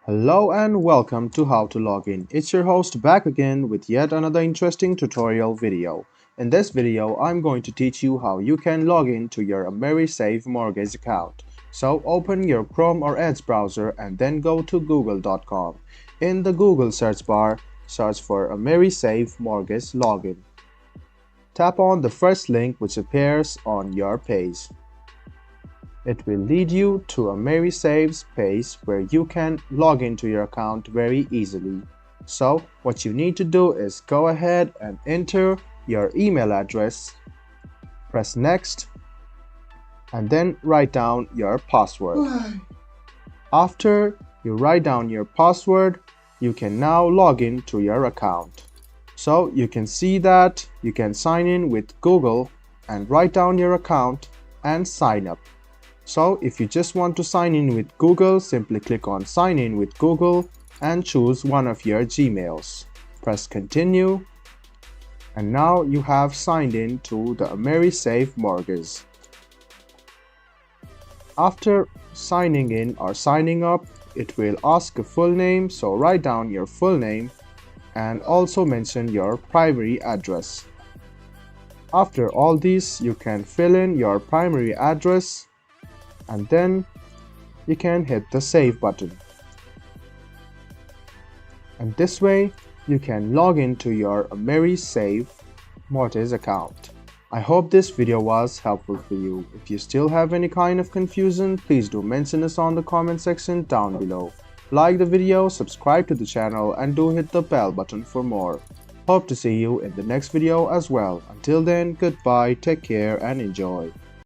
Hello and welcome to How to Login. It's your host back again with yet another interesting tutorial video. In this video, I'm going to teach you how you can log in to your Amerisave mortgage account. So open your Chrome or Edge browser and then go to google.com. In the Google search bar, search for Amerisave mortgage login. Tap on the first link which appears on your page. It will lead you to Amerisave's page where you can log into your account very easily. So what you need to do is go ahead and enter your email address, press next, and then write down your password. After you write down your password, you can now log in to your account. So you can see that you can sign in with Google and write down your account and sign up. So if you just want to sign in with Google, simply click on sign in with Google and choose one of your Gmails. Press continue and now you have signed in to the Amerisave mortgage. After signing in or signing up, it will ask a full name, so write down your full name and also mention your primary address. After all this, you can fill in your primary address and then you can hit the save button. And this way you can log into your Amerisave mortgage account. I hope this video was helpful for you. If you still have any kind of confusion, please do mention us on the comment section down below. Like the video, subscribe to the channel and do hit the bell button for more. Hope to see you in the next video as well. Until then, goodbye, take care and enjoy.